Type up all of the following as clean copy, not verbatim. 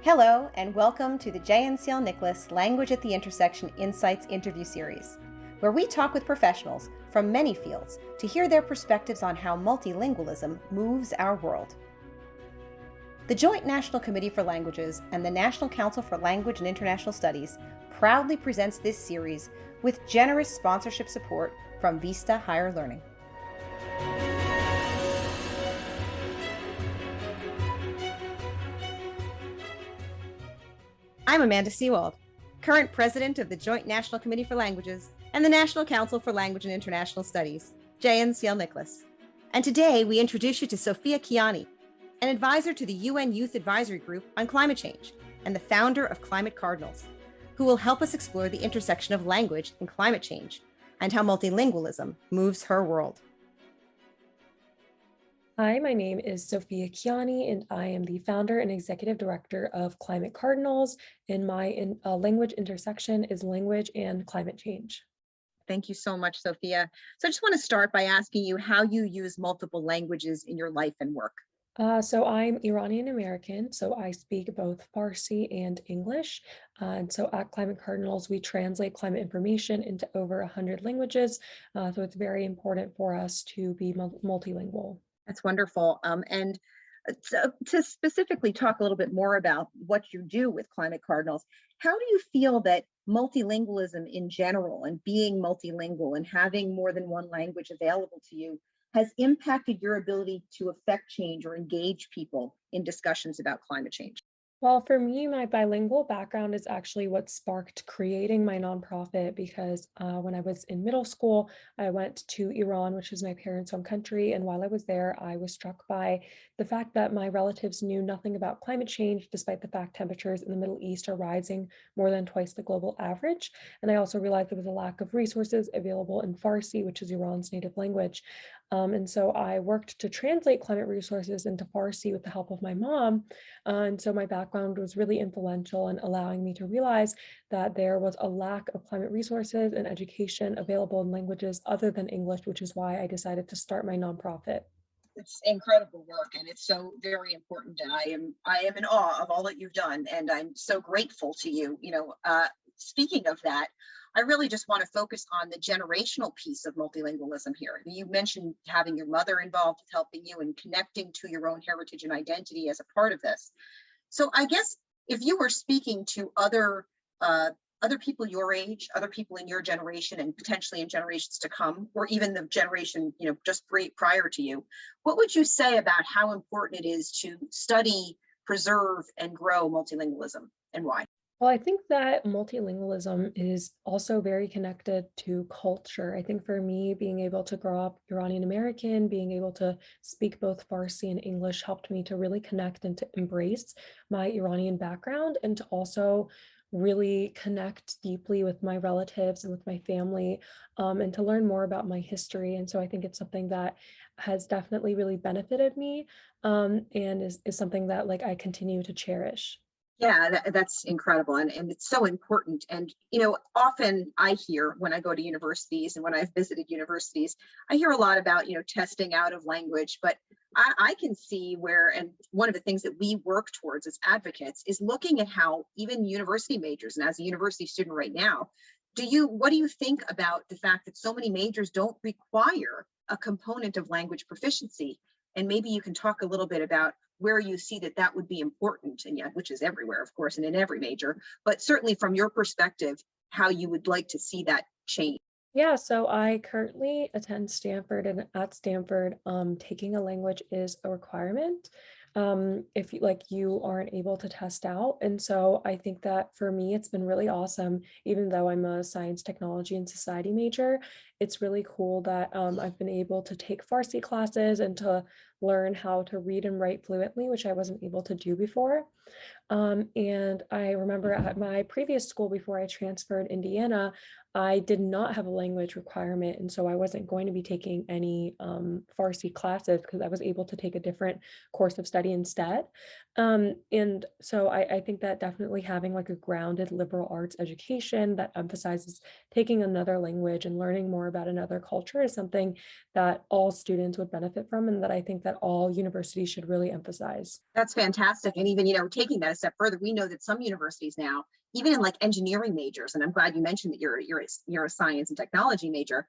Hello, and welcome to the JNCL-NCLIS Language at the Intersection Insights interview series, where we talk with professionals from many fields to hear their perspectives on how multilingualism moves our world. The Joint National Committee for Languages and the National Council for Language and International Studies proudly presents this series with generous sponsorship support from Vista Higher Learning. I'm Amanda Seawald, current president of the Joint National Committee for Languages and the National Council for Language and International Studies, JNCL-NCLIS. And today we introduce you to Sophia Kianni, an advisor to the UN Youth Advisory Group on Climate Change and the founder of Climate Cardinals, who will help us explore the intersection of language and climate change and how multilingualism moves her world. Hi, my name is Sophia Kianni, and I am the founder and executive director of Climate Cardinals, and my language intersection is language and climate change. Thank you so much, Sophia. So I just want to start by asking you how you use multiple languages in your life and work. So I'm Iranian American, so I speak both Farsi and English. And so at Climate Cardinals, we translate climate information into over 100 languages. So it's very important for us to be multilingual. That's wonderful. And to specifically talk a little bit more about what you do with Climate Cardinals, how do you feel that multilingualism in general and being multilingual and having more than one language available to you has impacted your ability to affect change or engage people in discussions about climate change? Well, for me, my bilingual background is actually what sparked creating my nonprofit because when I was in middle school, I went to Iran, which is my parents' home country. And while I was there, I was struck by the fact that my relatives knew nothing about climate change, despite the fact temperatures in the Middle East are rising more than twice the global average. And I also realized there was a lack of resources available in Farsi, which is Iran's native language. And so I worked to translate climate resources into Farsi with the help of my mom. And so my background was really influential in allowing me to realize that there was a lack of climate resources and education available in languages other than English, which is why I decided to start my nonprofit. It's incredible work, and it's so very important. And I am in awe of all that you've done, and I'm so grateful to you. Speaking of that, I really just want to focus on the generational piece of multilingualism here. You mentioned having your mother involved with helping you and connecting to your own heritage and identity as a part of this. So I guess if you were speaking to other people your age, other people in your generation, and potentially in generations to come, or even the generation just prior to you, what would you say about how important it is to study, preserve, and grow multilingualism, and why? Well, I think that multilingualism is also very connected to culture. I think for me, being able to grow up Iranian American, being able to speak both Farsi and English helped me to really connect and to embrace my Iranian background and to also really connect deeply with my relatives and with my family and to learn more about my history. And so I think it's something that has definitely really benefited me and is something that I continue to cherish. Yeah, that's incredible. And it's so important. And, often I hear when I go to universities and when I've visited universities, I hear a lot about, testing out of language, but I can see where, and one of the things that we work towards as advocates is looking at how even university majors, and as a university student right now, what do you think about the fact that so many majors don't require a component of language proficiency? And maybe you can talk a little bit about where you see that would be important, and yet, which is everywhere, of course, and in every major, but certainly from your perspective, how you would like to see that change. Yeah, so I currently attend Stanford, and at Stanford, taking a language is a requirement if you aren't able to test out. And so I think that for me, it's been really awesome, even though I'm a science, technology, and society major. It's really cool that I've been able to take Farsi classes and to learn how to read and write fluently, which I wasn't able to do before. And I remember at my previous school before I transferred Indiana, I did not have a language requirement. And so I wasn't going to be taking any Farsi classes because I was able to take a different course of study instead. And so I think that definitely having a grounded liberal arts education that emphasizes taking another language and learning more about another culture is something that all students would benefit from, and that I think that that all universities should really emphasize. That's fantastic. And even, taking that a step further, we know that some universities now, even in like engineering majors, and I'm glad you mentioned that you're a science and technology major,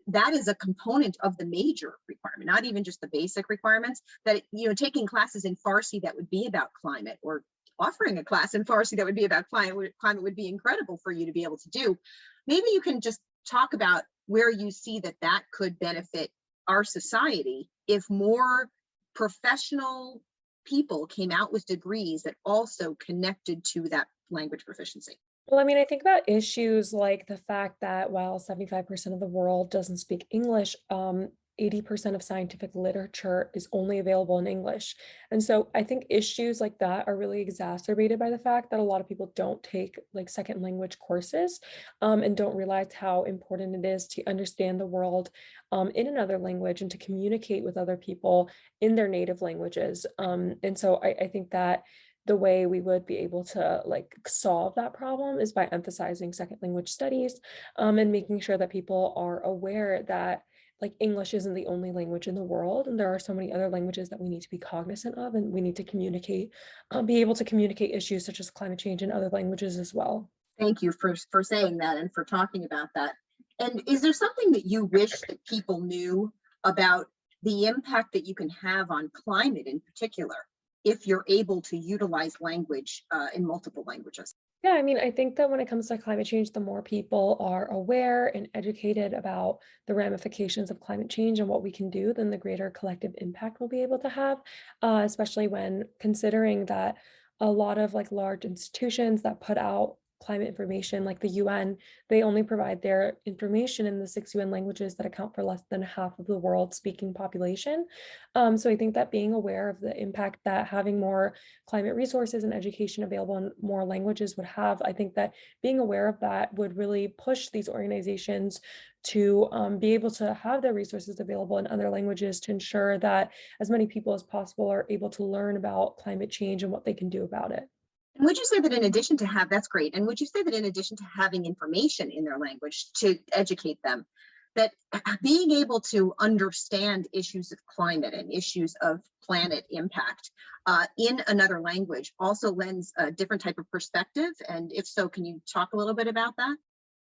that is a component of the major requirement, not even just the basic requirements, that, taking classes in Farsi that would be about climate, or offering a class in Farsi that would be about climate would be incredible for you to be able to do. Maybe you can just talk about where you see that could benefit our society if more professional people came out with degrees that also connected to that language proficiency. Well, I mean, I think about issues like the fact that while 75% of the world doesn't speak English, 80% of scientific literature is only available in English. And so I think issues like that are really exacerbated by the fact that a lot of people don't take like second language courses, and don't realize how important it is to understand the world in another language and to communicate with other people in their native languages. And so I think that the way we would be able to like solve that problem is by emphasizing second language studies, and making sure that people are aware that like English isn't the only language in the world, and there are so many other languages that we need to be cognizant of, and we need to communicate, be able to communicate issues such as climate change in other languages as well. Thank you for saying that and for talking about that. And is there something that you wish that people knew about the impact that you can have on climate in particular, if you're able to utilize language in multiple languages? Yeah, I mean, I think that when it comes to climate change, the more people are aware and educated about the ramifications of climate change and what we can do, then the greater collective impact we'll be able to have, especially when considering that a lot of like large institutions that put out climate information, like the UN, they only provide their information in the 6 UN languages that account for less than half of the world's speaking population. So I think that being aware of the impact that having more climate resources and education available in more languages would have, I think that being aware of that would really push these organizations to be able to have their resources available in other languages to ensure that as many people as possible are able to learn about climate change and what they can do about it. And would you say that in addition to that's great. And would you say that in addition to having information in their language to educate them, that being able to understand issues of climate and issues of planet impact in another language also lends a different type of perspective? And if so, can you talk a little bit about that?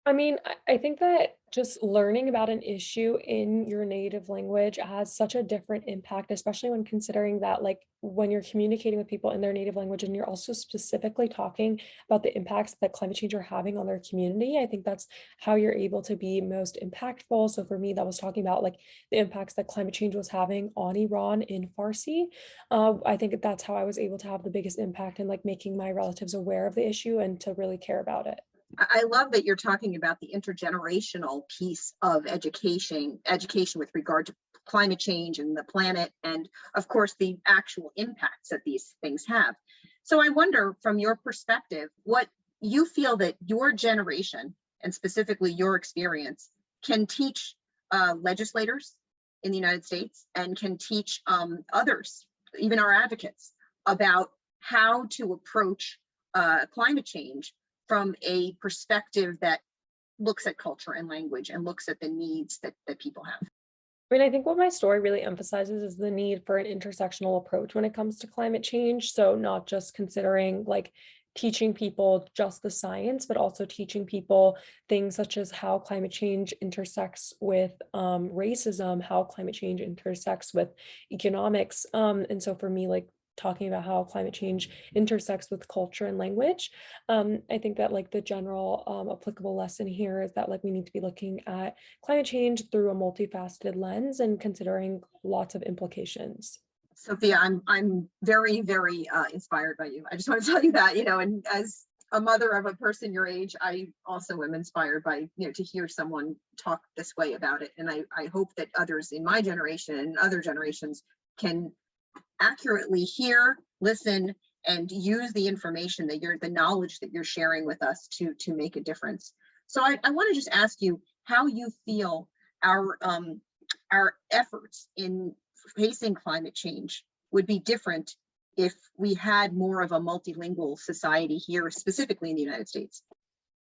I mean, I think that just learning about an issue in your native language has such a different impact, especially when considering that, like, when you're communicating with people in their native language and you're also specifically talking about the impacts that climate change are having on their community. I think that's how you're able to be most impactful. So for me, that was talking about like the impacts that climate change was having on Iran in Farsi. I think that's how I was able to have the biggest impact in like making my relatives aware of the issue and to really care about it. I love that you're talking about the intergenerational piece of education with regard to climate change and the planet, and of course the actual impacts that these things have. So I wonder, from your perspective, what you feel that your generation, and specifically your experience, can teach legislators in the United States, and can teach others, even our advocates, about how to approach climate change from a perspective that looks at culture and language and looks at the needs that people have. I mean, I think what my story really emphasizes is the need for an intersectional approach when it comes to climate change. So not just considering like teaching people just the science, but also teaching people things such as how climate change intersects with racism, how climate change intersects with economics. And so for me, like talking about how climate change intersects with culture and language. I think that like the general applicable lesson here is that like we need to be looking at climate change through a multifaceted lens and considering lots of implications. Sophia, I'm very, very inspired by you. I just want to tell you that, and as a mother of a person your age, I also am inspired by, to hear someone talk this way about it. And I hope that others in my generation and other generations can accurately hear, listen, and use the information that the knowledge that you're sharing with us to make a difference. So I want to just ask you how you feel our efforts in facing climate change would be different if we had more of a multilingual society here, specifically in the United States.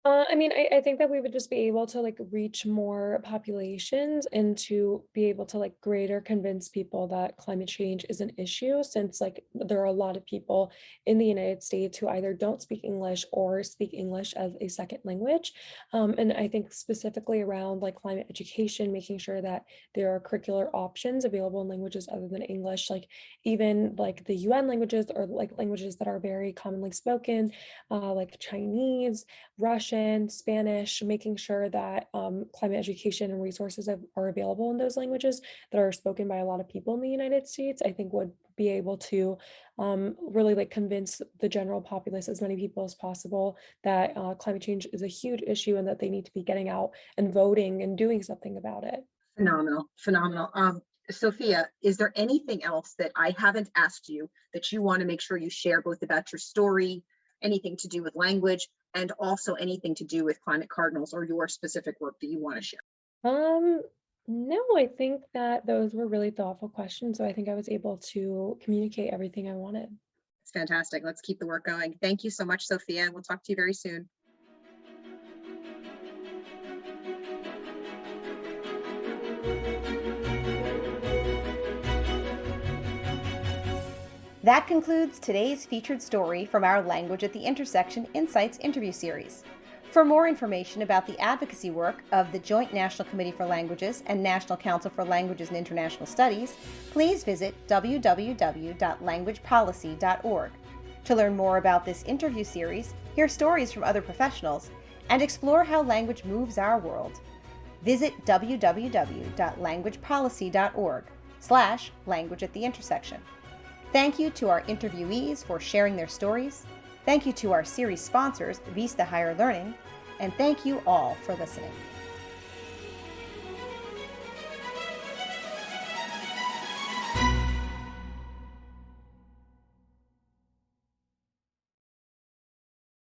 I mean, I think that we would just be able to like reach more populations and to be able to like greater convince people that climate change is an issue, since like there are a lot of people in the United States who either don't speak English or speak English as a second language. And I think specifically around like climate education, making sure that there are curricular options available in languages other than English, like even like the UN languages or like languages that are very commonly spoken, like Chinese, Russian, Spanish, making sure that climate education and resources are available in those languages that are spoken by a lot of people in the United States, I think would be able to really like convince the general populace, as many people as possible, that climate change is a huge issue and that they need to be getting out and voting and doing something about it. Phenomenal, phenomenal. Sophia, is there anything else that I haven't asked you that you want to make sure you share, both about your story, anything to do with language, and also anything to do with Climate Cardinals or your specific work that you want to share? Um, no, I think that those were really thoughtful questions. So I think I was able to communicate everything I wanted. It's fantastic. Let's keep the work going. Thank you so much, Sophia. We'll talk to you very soon. That concludes today's featured story from our Language at the Intersection Insights interview series. For more information about the advocacy work of the Joint National Committee for Languages and National Council for Languages and International Studies, please visit www.languagepolicy.org. To learn more about this interview series, hear stories from other professionals, and explore how language moves our world, visit www.languagepolicy.org/language at the intersection. Thank you to our interviewees for sharing their stories. Thank you to our series sponsors, Vista Higher Learning. And thank you all for listening.